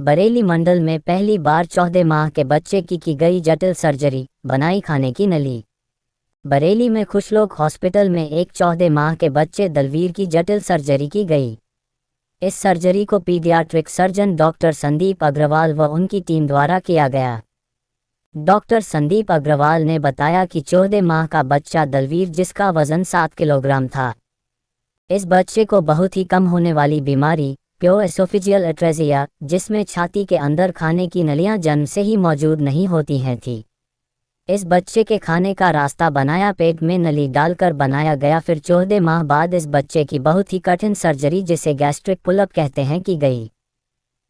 बरेली मंडल में पहली बार 14 माह के बच्चे की गई जटिल सर्जरी, बनाई खाने की नली। बरेली में खुशलोक हॉस्पिटल में एक 14 माह के बच्चे दलवीर की जटिल सर्जरी की गई। इस सर्जरी को paediatric surgeon doctor Sandeep Agarwal व उनकी टीम द्वारा किया गया। डॉक्टर संदीप अग्रवाल ने बताया कि 14 माह का बच्चा दलवीर, जिसका वजन 7 किलोग्राम था, इस बच्चे को बहुत ही कम होने वाली बीमारी प्योएसोफिजियल एट्रेजिया, जिसमें छाती के अंदर खाने की नलियां जन्म से ही मौजूद नहीं होती हैं, थी। इस बच्चे के खाने का रास्ता बनाया पेट में नली डालकर बनाया गया। फिर 14 माह बाद इस बच्चे की बहुत ही कठिन सर्जरी, जिसे गैस्ट्रिक पुलअप कहते हैं, की गई।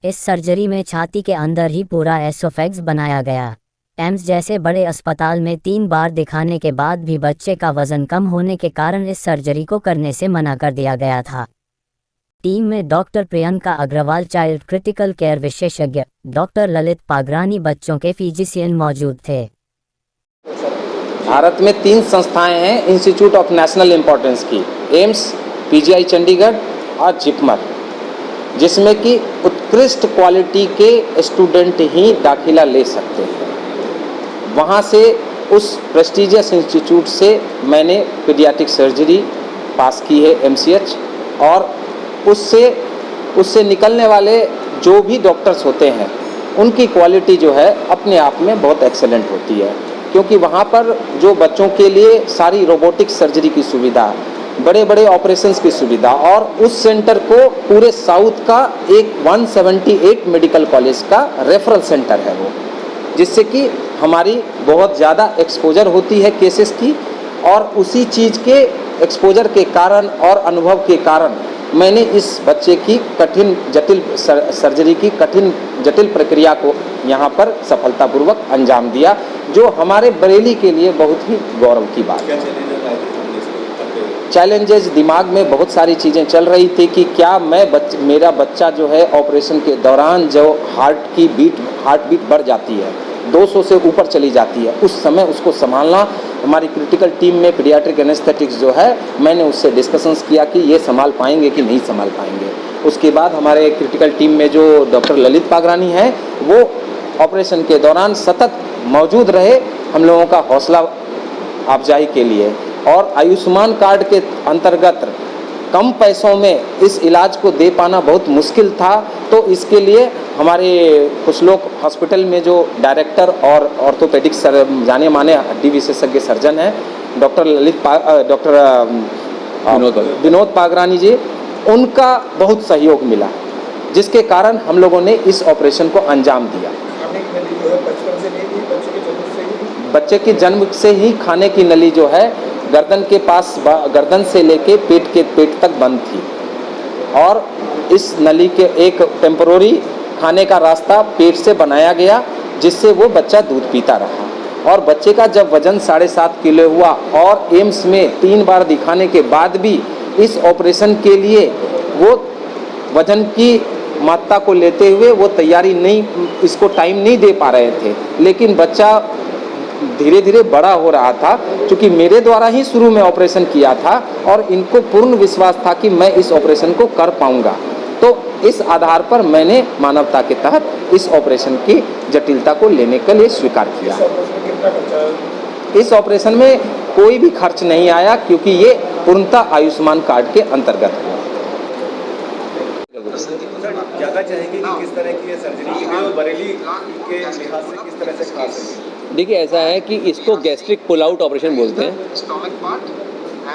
इस सर्जरी में छाती के अंदर ही पूरा एसोफेग्स बनाया गया। एम्स जैसे बड़े अस्पताल में 3 बार दिखाने के बाद भी बच्चे का वजन कम होने के कारण इस सर्जरी को करने से मना कर दिया गया था। टीम में doctor Priyanka Agarwal child critical care विशेषज्ञ, डॉक्टर ललित पागरानी बच्चों के फिजिशियन मौजूद थे। भारत में 3 संस्थाएं हैं इंस्टीट्यूट ऑफ नेशनल इम्पोर्टेंस की, एम्स, पीजीआई चंडीगढ़ और जिपमर, जिसमें कि उत्कृष्ट क्वालिटी के स्टूडेंट ही दाखिला ले सकते हैं। वहाँ से उस प्रेस्टिजियस इंस्टीट्यूट से मैंने पीडियाट्रिक सर्जरी पास की है एमसीएच, और उससे निकलने वाले जो भी डॉक्टर्स होते हैं उनकी क्वालिटी जो है अपने आप में बहुत एक्सेलेंट होती है, क्योंकि वहाँ पर जो बच्चों के लिए सारी रोबोटिक सर्जरी की सुविधा, बड़े बड़े ऑपरेशंस की सुविधा, और उस सेंटर को पूरे साउथ का एक 178 मेडिकल कॉलेज का रेफरल सेंटर है वो, जिससे कि हमारी बहुत ज़्यादा एक्सपोजर होती है केसेस की। और उसी चीज़ के एक्सपोजर के कारण और अनुभव के कारण मैंने इस बच्चे की कठिन जटिल सर्जरी की कठिन जटिल प्रक्रिया को यहाँ पर सफलतापूर्वक अंजाम दिया, जो हमारे बरेली के लिए बहुत ही गौरव की बात है। चैलेंजेस दिमाग में बहुत सारी चीज़ें चल रही थी कि क्या मेरा बच्चा जो है ऑपरेशन के दौरान जो हार्ट बीट बढ़ जाती है, 200 से ऊपर चली जाती है, उस समय उसको संभालना। हमारी क्रिटिकल टीम में पीडियाट्रिक एनेस्थेटिक्स जो है, मैंने उससे डिस्कशंस किया कि ये संभाल पाएंगे कि नहीं संभाल पाएंगे। उसके बाद हमारे क्रिटिकल टीम में जो डॉक्टर ललित पागरानी हैं, वो ऑपरेशन के दौरान सतत मौजूद रहे हम लोगों का हौसला अफजाई के लिए। और आयुष्मान कार्ड के अंतर्गत कम पैसों में इस इलाज को दे पाना बहुत मुश्किल था, तो इसके लिए हमारे खुशलोक हॉस्पिटल में जो डायरेक्टर और ऑर्थोपेडिक जाने माने हड्डी विशेषज्ञ सर्जन हैं, डॉक्टर विनोद पागरानी जी, उनका बहुत सहयोग मिला, जिसके कारण हम लोगों ने इस ऑपरेशन को अंजाम दिया। बच्चे के जन्म से ही खाने की नली जो है गर्दन के पास, गर्दन से लेके पेट तक बंद थी, और इस नली के एक टेम्परोरी खाने का रास्ता पेट से बनाया गया, जिससे वो बच्चा दूध पीता रहा। और बच्चे का जब वजन 7.5 किलो हुआ और एम्स में 3 बार दिखाने के बाद भी इस ऑपरेशन के लिए वो वजन की मात्रा को लेते हुए वो तैयारी नहीं, इसको टाइम नहीं दे पा रहे थे, लेकिन बच्चा धीरे धीरे बड़ा हो रहा था। क्योंकि मेरे द्वारा ही शुरू में ऑपरेशन किया था और इनको पूर्ण विश्वास था कि मैं इस ऑपरेशन को कर पाऊंगा, तो इस आधार पर मैंने मानवता के तहत इस ऑपरेशन की जटिलता को लेने के लिए स्वीकार किया। इस ऑपरेशन में कोई भी खर्च नहीं आया, क्योंकि ये पूर्णतः आयुष्मान कार्ड के अंतर्गत हुआ। ज़्यादा चाहेंगे कि किस तरह की सर्जरी की गई और बरेली के लिहाज से किस तरह से खास है? देखिए, ऐसा है कि इसको गैस्ट्रिक पुल आउट ऑपरेशन बोलते हैं,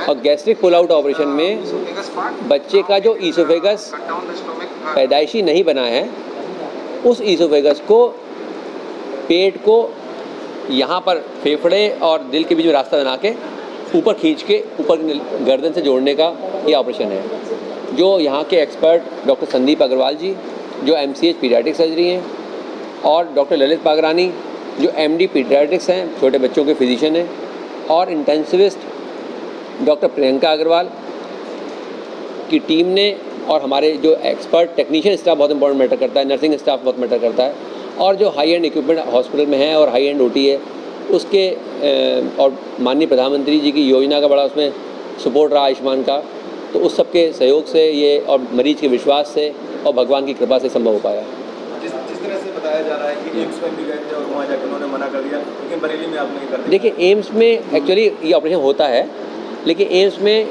और गैस्ट्रिक पुल आउट ऑपरेशन में बच्चे का जो ईसोफेगस पैदाइशी नहीं बना है, उस ईसोफेगस को पेट को यहाँ पर फेफड़े और दिल के बीच में रास्ता बना के ऊपर खींच के ऊपर गर्दन से जोड़ने का ये ऑपरेशन है, जो यहाँ के एक्सपर्ट डॉक्टर संदीप अग्रवाल जी, जो एमसीएच पीडियाट्रिक सर्जरी हैं, और डॉक्टर ललित पागरानी, जो एमडी पीडियाट्रिक्स हैं, छोटे बच्चों के फिजिशियन हैं, और इंटेंसिविस्ट डॉक्टर प्रियंका अग्रवाल की टीम ने, और हमारे जो एक्सपर्ट टेक्नीशियन स्टाफ बहुत इंपॉर्टेंट मैटर करता है, नर्सिंग स्टाफ बहुत मैटर करता है, और जो हाई एंड इक्विपमेंट हॉस्पिटल में है और हाई एंड ओटी है उसके, और माननीय प्रधानमंत्री जी की योजना का बड़ा उसमें सपोर्ट रहा आयुष्मान का, तो उस सब के सहयोग से ये, और मरीज के विश्वास से और भगवान की कृपा से संभव हो पाया। तरह से बताया जा रहा है कि एम्स में भी गए थे और वहाँ जाकर उन्होंने मना कर दिया, लेकिन बरेली में आप नहीं कर दिया। देखिए एम्स में एक्चुअली ये ऑपरेशन होता है, लेकिन एम्स में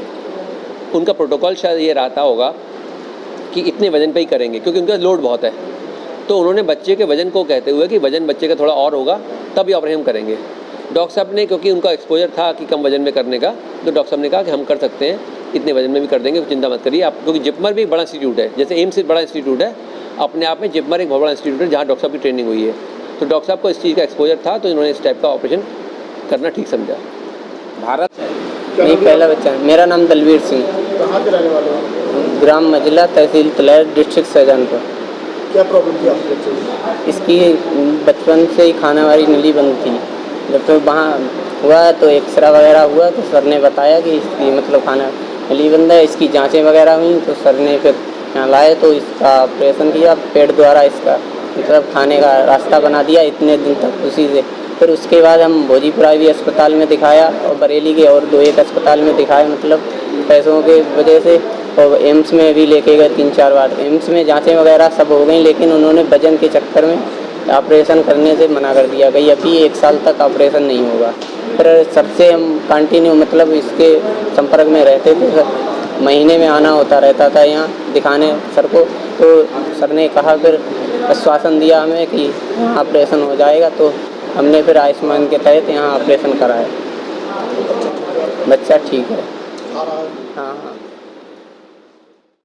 उनका प्रोटोकॉल शायद ये रहता होगा कि इतने वजन पे ही करेंगे, क्योंकि उनका लोड बहुत है। तो उन्होंने बच्चे के वजन को कहते हुए कि वजन बच्चे का थोड़ा और होगा तब ये ऑपरेशन करेंगे। डॉक्टर साहब ने, क्योंकि उनका एक्सपोजर था कि कम वजन में करने का, तो डॉक्टर साहब ने कहा कि हम कर सकते हैं, इतने वजन में भी कर देंगे, चिंता मत करिए आप। क्योंकि जिपमर भी एक बड़ा इंस्टीट्यूट है, जैसे एम्स एक बड़ा इंस्टीट्यूट है, अपने आप में जिपमर एक बहुत बड़ा इंस्टीट्यूट है जहाँ डॉक्टर साहब की ट्रेनिंग हुई है। तो डॉक्टर साहब को इस चीज़ का एक्सपोजर था, तो इन्होंने इस टाइप का ऑपरेशन करना ठीक समझा। भारत नहीं, पहला बच्चा है। मेरा नाम दलवीर सिंह, कहाँ के रहने वाले हो? ग्राम मजला, तहसील तलैर, डिस्ट्रिक्ट शाहजहानपुर। क्या प्रॉब्लम थी आपके बच्चे को? इसकी बचपन से ही खाने वाली नली बंद थी। जब तो वहाँ हुआ तो एक्सरा वगैरह हुआ तो सर ने बताया कि इसकी मतलब खाना नली बंद है। इसकी जांचें वगैरह हुई तो सर ने फिर यहाँ लाए तो इसका ऑपरेशन किया, पेट द्वारा इसका मतलब खाने का रास्ता बना दिया इतने दिन तक उसी से। फिर उसके बाद हम भोजीपुरा भी अस्पताल में दिखाया और बरेली के और 2-1 अस्पताल में दिखाया, मतलब पैसों के वजह से। और एम्स में भी लेके गए 3-4 बार। एम्स में जांचें वगैरह सब हो गई, लेकिन उन्होंने वजन के चक्कर में ऑपरेशन करने से मना कर दिया गई। अभी 1 साल तक ऑपरेशन नहीं होगा। फिर सर से हम कंटिन्यू मतलब इसके संपर्क में रहते थे, सर महीने में आना होता रहता था यहाँ दिखाने सर को। तो सर ने कहा, फिर आश्वासन दिया हमें कि यहाँ ऑपरेशन हो जाएगा, तो हमने फिर आयुष्मान के तहत यहाँ ऑपरेशन कराया। बच्चा ठीक है। आ रहा है? हाँ हाँ।